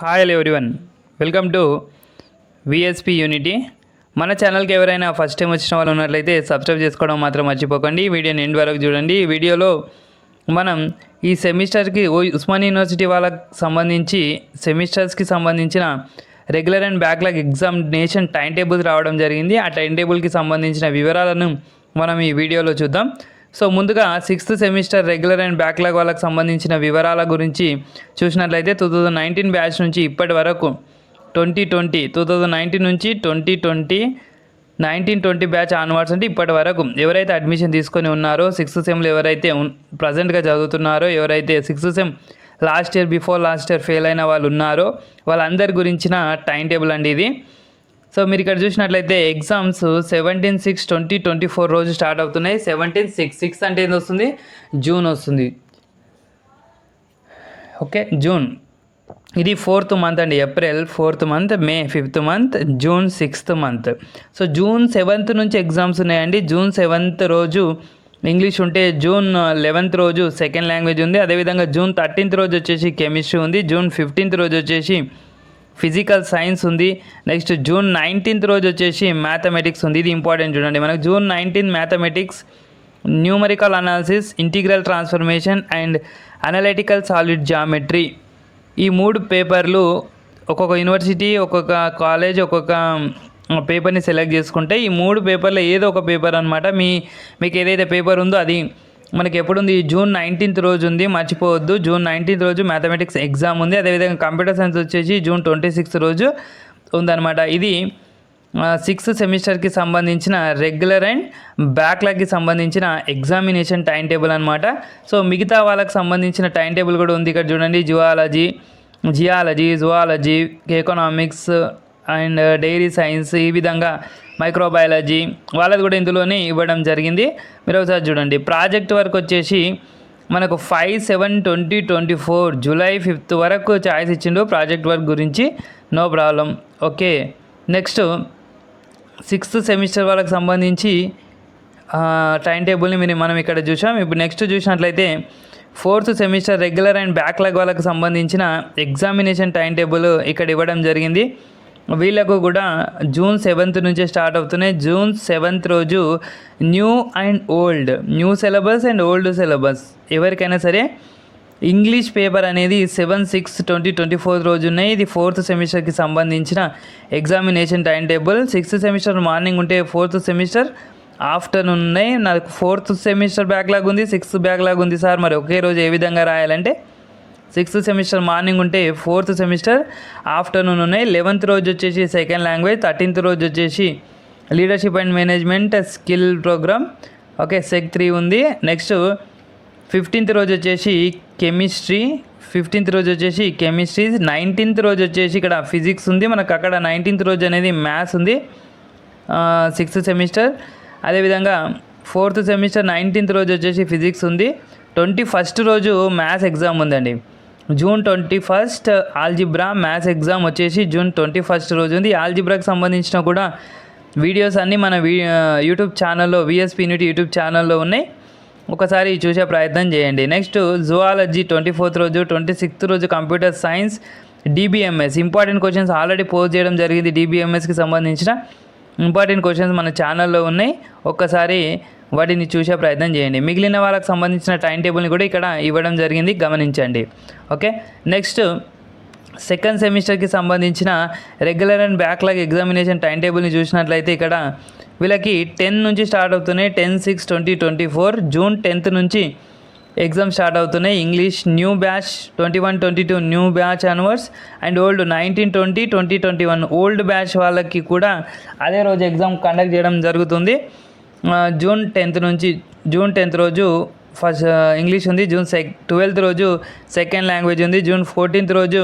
Hi everyone, welcome to VSP unity. మన ఛానల్కి ఎవరైనా ఫస్ట్ టైం వచ్చిన వాళ్ళు ఉన్నట్లయితే సబ్స్క్రైబ్ చేసుకోవడం మాత్రం మర్చిపోకండి. వీడియోని ఎండ్ వరకు చూడండి. ఈ వీడియోలో మనం ఈ సెమిస్టర్కి ఉస్మానియా యూనివర్సిటీ వాళ్ళకి సంబంధించి సెమిస్టర్స్కి సంబంధించిన regular and backlog examination time table రావడం జరిగింది. ఆ టైం టేబుల్కి సంబంధించిన వివరాలను మనం ఈ వీడియోలో చూద్దాం. సో ముందుగా 6th semester regular and backlog వాళ్ళకి సంబంధించిన వివరాల గురించి చూసినట్లయితే 2019 బ్యాచ్ నుంచి ఇప్పటి వరకు 2019 నుంచి 1920 బ్యాచ్ ఆన్వర్డ్స్ అంటే ఇప్పటి వరకు ఎవరైతే అడ్మిషన్ తీసుకొని ఉన్నారో 6th సెమ్లో ఎవరైతే ప్రజెంట్గా చదువుతున్నారో, ఎవరైతే 6th sem last year before last year fail అయిన వాళ్ళు ఉన్నారో వాళ్ళందరి గురించిన టైం టేబుల్ అండి ఇది. సో మీరు ఇక్కడ చూసినట్లయితే ఎగ్జామ్స్ 17/6/2024 రోజు స్టార్ట్ అవుతున్నాయి. 17/6 అంటే ఏది వస్తుంది? జూన్ వస్తుంది. Okay, June. ఇది 4th మంత్ అండి. ఏప్రిల్ 4th మంత్, మే 5th month, June 6th month. So June 7th నుంచి ఎగ్జామ్స్ ఉన్నాయండి. జూన్ 7th రోజు ఇంగ్లీష్ ఉంటే జూన్ 11th రోజు సెకండ్ లాంగ్వేజ్ ఉంది. అదేవిధంగా జూన్ 13th రోజు వచ్చేసి కెమిస్ట్రీ ఉంది. జూన్ 15th రోజు వచ్చేసి ఫిజికల్ సైన్స్ ఉంది. నెక్స్ట్ జూన్ 19th రోజు వచ్చేసి మ్యాథమెటిక్స్ ఉంది. ఇది ఇంపార్టెంట్ చూడండి. మనకు June 19 mathematics, numerical analysis, integral transformation and analytical solid geometry, ఈ 3 పేపర్లు ఒక్కొక్క యూనివర్సిటీ, ఒక్కొక్క కాలేజ్ ఒక్కొక్క పేపర్ని సెలెక్ట్ చేసుకుంటే ఈ 3 పేపర్లో ఏదో ఒక పేపర్ అనమాట. మీకు ఏదైతే పేపర్ ఉందో అది మనకి ఎప్పుడుంది? జూన్ 19th రోజు ఉంది, మర్చిపోవద్దు. జూన్ 19th రోజు మ్యాథమెటిక్స్ ఎగ్జామ్ ఉంది. అదేవిధంగా కంప్యూటర్ సైన్స్ వచ్చేసి జూన్ 26th రోజు ఉందన్నమాట. ఇది 6th సెమిస్టర్కి సంబంధించిన రెగ్యులర్ అండ్ బ్యాక్లాగ్కి సంబంధించిన ఎగ్జామినేషన్ టైం టేబుల్ అనమాట. సో మిగతా వాళ్ళకి సంబంధించిన టైం టేబుల్ కూడా ఉంది. ఇక్కడ చూడండి, geology, zoology, economics and dairy science, ఈ విధంగా మైక్రోబయాలజీ వాళ్ళది కూడా ఇందులోనే ఇవ్వడం జరిగింది. మీరు ఒకసారి చూడండి. ప్రాజెక్ట్ వర్క్ వచ్చేసి మనకు 5/7/2024 జూలై 5th వరకు ఛాయిస్ ఇచ్చిండు ప్రాజెక్ట్ వర్క్ గురించి. No problem. Okay, next 6th semester వాళ్ళకి సంబంధించి టైం టేబుల్ని మనం ఇక్కడ చూసాం. ఇప్పుడు నెక్స్ట్ చూసినట్లయితే 4th semester regular and backlog వాళ్ళకి సంబంధించిన ఎగ్జామినేషన్ టైం టేబుల్ ఇక్కడ ఇవ్వడం జరిగింది. వీళ్ళకు కూడా జూన్ 7th నుంచే స్టార్ట్ అవుతున్నాయి. జూన్ 7th రోజు new syllabus and old syllabus ఎవరికైనా సరే ఇంగ్లీష్ పేపర్ అనేది 7/6/2024 రోజు ఉన్నాయి. ఇది 4th సెమిస్టర్కి సంబంధించిన examination time table. 6th semester morning ఉంటే 4th సెమిస్టర్ ఆఫ్టర్నూన్ ఉన్నాయి. నాకు 4th సెమిస్టర్ బ్యాక్లాగ్ ఉంది, 6th బ్యాక్లాగ్ ఉంది సార్, మరి ఒకే రోజు ఏ విధంగా రాయాలంటే 6th సెమిస్టర్ మార్నింగ్ ఉంటే 4th సెమిస్టర్ ఆఫ్టర్నూన్ ఉన్నాయి. 11th రోజు వచ్చేసి సెకండ్ లాంగ్వేజ్, 13th రోజు వచ్చేసి leadership and management skill programme. Okay, sec 3 ఉంది. నెక్స్ట్ 15th రోజు వచ్చేసి కెమిస్ట్రీ, 19th రోజు వచ్చేసి ఇక్కడ ఫిజిక్స్ ఉంది. మనకు అక్కడ 19th రోజు అనేది మ్యాథ్స్ ఉంది 6th సెమిస్టర్. అదేవిధంగా 4th సెమిస్టర్ 19th రోజు వచ్చేసి ఫిజిక్స్ ఉంది. 21st రోజు మ్యాథ్స్ ఎగ్జామ్ ఉందండి. జూన్ 21 ఆల్జిబ్రా మ్యాథ్స్ ఎగ్జామ్ వచ్చేసి జూన్ 21 రోజు ఉంది. ఆల్జిబ్రాకి సంబంధించిన కూడా వీడియోస్ అన్నీ మన యూట్యూబ్ ఛానల్లో, విఎస్పి యూనిటీ యూట్యూబ్ ఛానల్లో ఉన్నాయి. ఒకసారి చూసే ప్రయత్నం చేయండి. నెక్స్ట్ జువాలజీ 24th రోజు, 26th రోజు computer science, DBMS important questions already post చేయడం జరిగింది. డిబిఎంఎస్కి సంబంధించిన ఇంపార్టెంట్ క్వశ్చన్స్ మన ఛానల్లో ఉన్నాయి. ఒక్కసారి వాటిని చూసే ప్రయత్నం చేయండి. మిగిలిన వాళ్ళకి సంబంధించిన టైం టేబుల్ని కూడా ఇక్కడ ఇవ్వడం జరిగింది, గమనించండి. ఓకే, నెక్స్ట్ 2nd సెమిస్టర్కి సంబంధించిన regular and backlog examination time టేబుల్ని చూసినట్లయితే ఇక్కడ వీళ్ళకి 10 నుంచి స్టార్ట్ అవుతున్నాయి. 10/6/2024 జూన్ 10th నుంచి ఎగ్జామ్ స్టార్ట్ అవుతున్నాయి. English new batch 21-22 new batch onwards and old 19-20 2021 old batch వాళ్ళకి కూడా అదే రోజు ఎగ్జామ్ కండక్ట్ చేయడం జరుగుతుంది. జూన్ 10th రోజు ఫస్ట్ ఇంగ్లీష్ ఉంది. జూన్ 12th రోజు సెకండ్ లాంగ్వేజ్ ఉంది. జూన్ 14th రోజు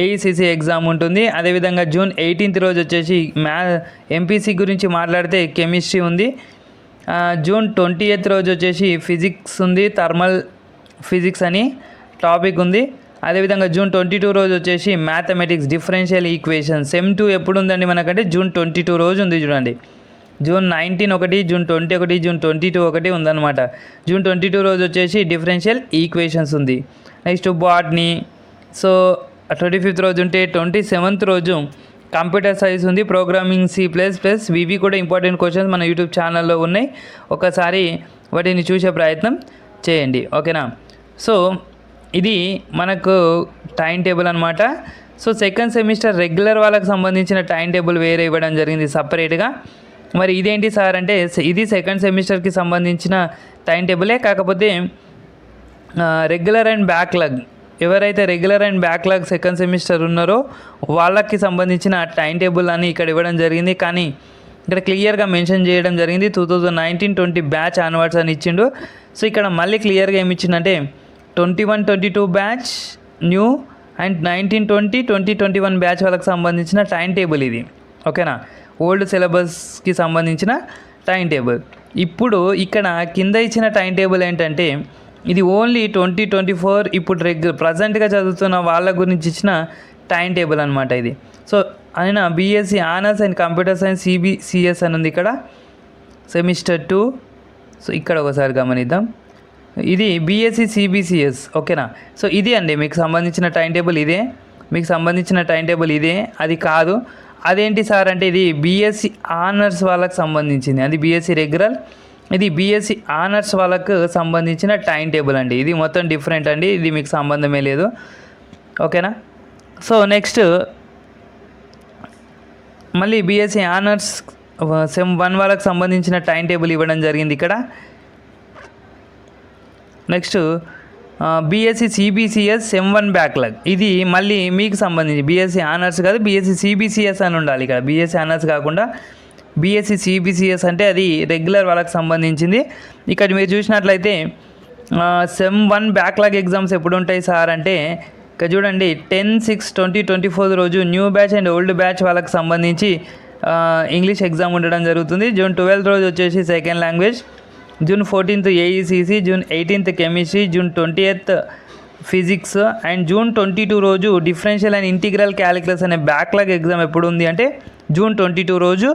ఏఈసిసి ఎగ్జామ్ ఉంటుంది. అదేవిధంగా జూన్ 18th రోజు వచ్చేసి ఎంపీసీ గురించి మాట్లాడితే కెమిస్ట్రీ ఉంది. జూన్ 20th రోజు వచ్చేసి ఫిజిక్స్ ఉంది, థర్మల్ ఫిజిక్స్ అని టాపిక్ ఉంది. అదేవిధంగా జూన్ 22 రోజు వచ్చేసి మ్యాథమెటిక్స్ డిఫరెన్షియల్ ఈక్వేషన్ సెమ్ 2 ఎప్పుడు ఉందండి మనకంటే జూన్ 22 రోజు ఉంది. చూడండి, జూన్ 19 ఒకటి, జూన్ 20 ఒకటి, జూన్ 22 ఒకటి ఉందన్నమాట. జూన్ 22 రోజు వచ్చేసి డిఫరెన్షియల్ ఈక్వేషన్స్ ఉంది. నెక్స్ట్ బాట్నీ, సో 25th రోజు ఉంటే 27th రోజు కంప్యూటర్ సైన్స్ ఉంది, ప్రోగ్రామింగ్ C++, ఇవి కూడా ఇంపార్టెంట్ క్వశ్చన్స్ మన యూట్యూబ్ ఛానల్లో ఉన్నాయి. ఒకసారి వాటిని చూసే ప్రయత్నం చేయండి, ఓకేనా. సో ఇది మనకు టైం టేబుల్ అనమాట. సో సెకండ్ సెమిస్టర్ రెగ్యులర్ వాళ్ళకి సంబంధించిన టైం టేబుల్ వేరే ఇవ్వడం జరిగింది సపరేట్గా. మరి ఇదేంటి సార్ అంటే ఇది సెకండ్ సెమిస్టర్కి సంబంధించిన టైం టేబులే, కాకపోతే రెగ్యులర్ అండ్ బ్యాక్లాగ్, ఎవరైతే regular and backlog second semester ఉన్నారో వాళ్ళకి సంబంధించిన టైం టేబుల్ అని ఇక్కడ ఇవ్వడం జరిగింది. కానీ ఇక్కడ క్లియర్గా మెన్షన్ చేయడం జరిగింది 2019-20 బ్యాచ్ ఆన్వర్డ్స్ అని ఇచ్చిండు. సో ఇక్కడ మళ్ళీ క్లియర్గా ఏమి ఇచ్చిందంటే 21-22 బ్యాచ్ న్యూ అండ్ 19-20, 20-21 బ్యాచ్ వాళ్ళకి సంబంధించిన టైం టేబుల్ ఇది, ఓకేనా. ఓల్డ్ సిలబస్కి సంబంధించిన టైం టేబుల్. ఇప్పుడు ఇక్కడ కింద ఇచ్చిన టైం టేబుల్ ఏంటంటే ఇది ఓన్లీ 2024 ఇప్పుడు ప్రజెంట్గా చదువుతున్న వాళ్ళ గురించి ఇచ్చిన టైం టేబుల్ అనమాట ఇది. సో ఆయన BSc honours and computer science CBCS అని ఉంది ఇక్కడ సెమిస్టర్ 2. సో ఇక్కడ ఒకసారి గమనిద్దాం, ఇది బీఎస్సీ CBCS, ఓకేనా. సో ఇది అండి మీకు సంబంధించిన టైం టేబుల్ ఇదే, మీకు సంబంధించిన టైం టేబుల్ ఇదే. అది కాదు, అదేంటి సార్ అంటే ఇది బీఎస్సీ ఆనర్స్ వాళ్ళకి సంబంధించింది, అది బీఎస్సీ రెగ్యులర్, ఇది బీఎస్సీ ఆనర్స్ వాళ్ళకు సంబంధించిన టైం టేబుల్ అండి. ఇది మొత్తం డిఫరెంట్ అండి, ఇది మీకు సంబంధమే లేదు, ఓకేనా. సో నెక్స్ట్ మళ్ళీ బీఎస్సీ ఆనర్స్ సెమ్ 1 వాళ్ళకి సంబంధించిన టైం టేబుల్ ఇవ్వడం జరిగింది ఇక్కడ. Next BSc CBCS sem 1 backlog, ఇది మళ్ళీ మీకు సంబంధించి బీఎస్సీ ఆనర్స్ కాదు, బీఎస్సీ CBCS అని ఉండాలి ఇక్కడ. బీఎస్సీ ఆనర్స్ కాకుండా బీఎస్సీ CBCS అంటే అది రెగ్యులర్ వాళ్ళకి సంబంధించింది. ఇక్కడ మీరు చూసినట్లయితే సెమ్ 1 బ్యాక్లాగ్ ఎగ్జామ్స్ ఎప్పుడు ఉంటాయి సార్ అంటే ఇక్కడ చూడండి 10/6/2024 రోజు new batch and old batch వాళ్ళకి సంబంధించి ఇంగ్లీష్ ఎగ్జామ్ ఉండడం జరుగుతుంది. జూన్ 12th రోజు వచ్చేసి second language, June 14th AECC, June 18th chemistry, June 20th physics and June 22 రోజు డిఫరెన్షియల్ అండ్ ఇంటిగ్రల్ క్యాలిక్యులస్ అనే బ్యాక్లాగ్ ఎగ్జామ్ ఎప్పుడు ఉంది అంటే జూన్ 22 రోజు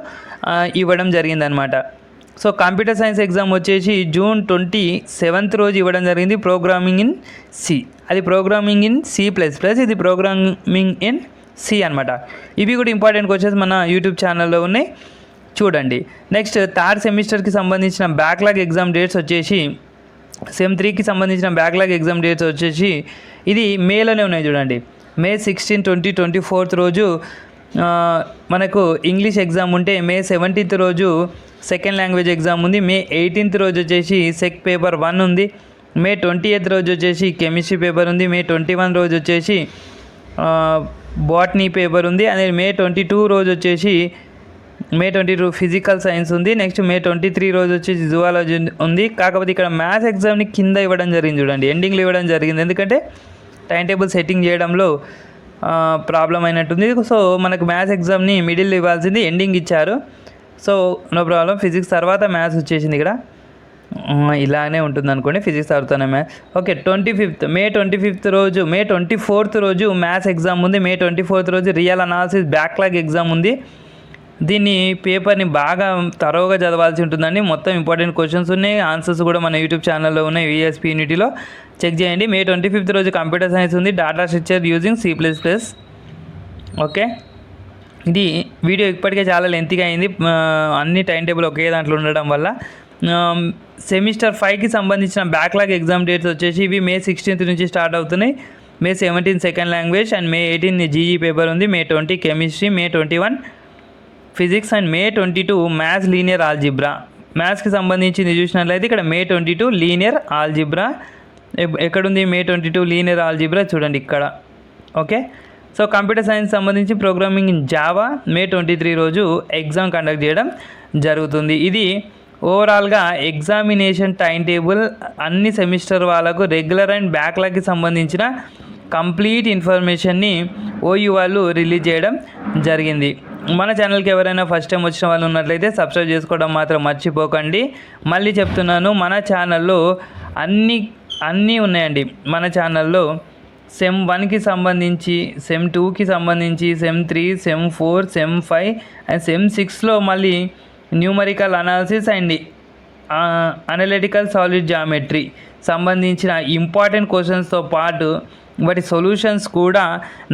ఇవ్వడం జరిగిందనమాట. సో కంప్యూటర్ సైన్స్ ఎగ్జామ్ వచ్చేసి జూన్ 27th రోజు ఇవ్వడం జరిగింది, ప్రోగ్రామింగ్ ఇన్ C, అది ప్రోగ్రామింగ్ ఇన్ C++, ఇది ప్రోగ్రామింగ్ ఇన్ C అనమాట. ఇవి కూడా ఇంపార్టెంట్ క్వశ్చన్స్ మన యూట్యూబ్ ఛానల్లో ఉన్నాయి, చూడండి. నెక్స్ట్ థర్డ్ సెమిస్టర్కి సంబంధించిన బ్యాక్లాగ్ ఎగ్జామ్ డేట్స్ వచ్చేసి సెమ్ 3కి సంబంధించిన బ్యాక్లాగ్ ఎగ్జామ్ డేట్స్ వచ్చేసి ఇది మేలోనే ఉన్నాయి చూడండి. May 16, 2024 రోజు మనకు ఇంగ్లీష్ ఎగ్జామ్ ఉంటే May 17th రోజు సెకండ్ లాంగ్వేజ్ ఎగ్జామ్ ఉంది, May 18th రోజు వచ్చేసి సెక్ పేపర్ 1 ఉంది, May 20th రోజు వచ్చేసి కెమిస్ట్రీ పేపర్ ఉంది, May 21 రోజు వచ్చేసి బాటనీ పేపర్ ఉంది, అదే May 22 రోజు వచ్చేసి May 22 ఫిజికల్ సైన్స్ ఉంది. నెక్స్ట్ May 23 రోజు వచ్చేసి జువాలజీ ఉంది. కాకపోతే ఇక్కడ మ్యాథ్స్ ఎగ్జామ్ని కింద ఇవ్వడం జరిగింది చూడండి, ఎండింగ్లో ఇవ్వడం జరిగింది, ఎందుకంటే టైం టేబుల్ సెట్టింగ్ చేయడంలో ప్రాబ్లం అయినట్టుంది. సో మనకు మ్యాథ్స్ ఎగ్జామ్ని మిడిల్లో ఇవ్వాల్సింది ఎండింగ్ ఇచ్చారు, సో నో ప్రాబ్లం. ఫిజిక్స్ తర్వాత మ్యాథ్స్ వచ్చేసింది ఇక్కడ, ఇలానే ఉంటుంది అనుకోండి, ఫిజిక్స్ తర్వాతనే మ్యాథ్స్. ఓకే, May 25th రోజు, May 24th రోజు మ్యాథ్స్ ఎగ్జామ్ ఉంది, May 24th రోజు రియల్ అనాలిసిస్ బ్యాక్లాగ్ ఎగ్జామ్ ఉంది. దీన్ని పేపర్ని బాగా తరోగా చదవాల్సి ఉంటుందండి, మొత్తం ఇంపార్టెంట్ క్వశ్చన్స్ ఉన్నాయి, ఆన్సర్స్ కూడా మన యూట్యూబ్ ఛానల్లో ఉన్నాయి, VSP యూనిటీలో చెక్ చేయండి. May 25th రోజు కంప్యూటర్ సైన్స్ ఉంది, data structure using C++. Okay, ఇది వీడియో ఇప్పటికే చాలా లెంతీగా అయింది, అన్ని టైం టేబుల్ ఒకే దాంట్లో ఉండడం వల్ల. సెమిస్టర్ 5కి సంబంధించిన బ్యాక్లాగ్ ఎగ్జామ్ డేట్స్ వచ్చేసి ఇవి May 16th నుంచి స్టార్ట్ అవుతున్నాయి, May 17 second language and May 18 GE paper ఉంది, May 20 chemistry, May 21 physics and May 22 maths linear algebra. మ్యాథ్స్కి సంబంధించింది చూసినట్లయితే ఇక్కడ May 22 లీనియర్ ఆల్జిబ్రా ఎక్కడుంది, May 22 లీనియర్ ఆల్జిబ్రా చూడండి ఇక్కడ, ఓకే. సో కంప్యూటర్ సైన్స్ సంబంధించి ప్రోగ్రామింగ్ ఇన్ జావా May 23 రోజు ఎగ్జామ్ కండక్ట్ చేయడం జరుగుతుంది. ఇది ఓవరాల్గా ఎగ్జామినేషన్ టైం టేబుల్ అన్ని సెమిస్టర్ వాళ్ళకు రెగ్యులర్ అండ్ బ్యాక్లాగ్కి సంబంధించిన కంప్లీట్ ఇన్ఫర్మేషన్ని OU వాళ్ళు రిలీజ్ చేయడం జరిగింది. మన ఛానల్కి ఎవరైనా ఫస్ట్ టైం వచ్చిన వాళ్ళు ఉన్నట్లయితే సబ్స్క్రైబ్ చేసుకోవడం మాత్రం మర్చిపోకండి. మళ్ళీ చెప్తున్నాను, మన ఛానల్లో అన్నీ ఉన్నాయండి. మన ఛానల్లో సెమ్ 1కి సంబంధించి, సెమ్ 2కి సంబంధించి, sem 3, sem 4, sem 5 and sem 6లో మళ్ళీ numerical analysis and analytical solid geometry, సంబంధించిన ఇంపార్టెంట్ క్వశ్చన్స్తో పాటు వాటి సొల్యూషన్స్ కూడా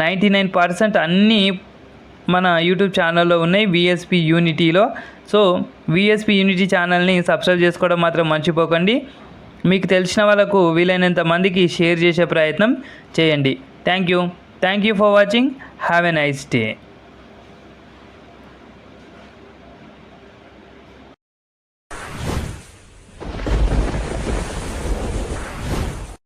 99% అన్నీ మన యూట్యూబ్ ఛానల్లో ఉన్నాయి విఎస్పి యూనిటీలో. సో విఎస్పి యూనిటీ ఛానల్ని సబ్స్క్రైబ్ చేసుకోవడం మాత్రం మర్చిపోకండి. మీకు తెలిసిన వాళ్ళకు వీలైనంత మందికి షేర్ చేసే ప్రయత్నం చేయండి. Thank you for watching. Have a nice day.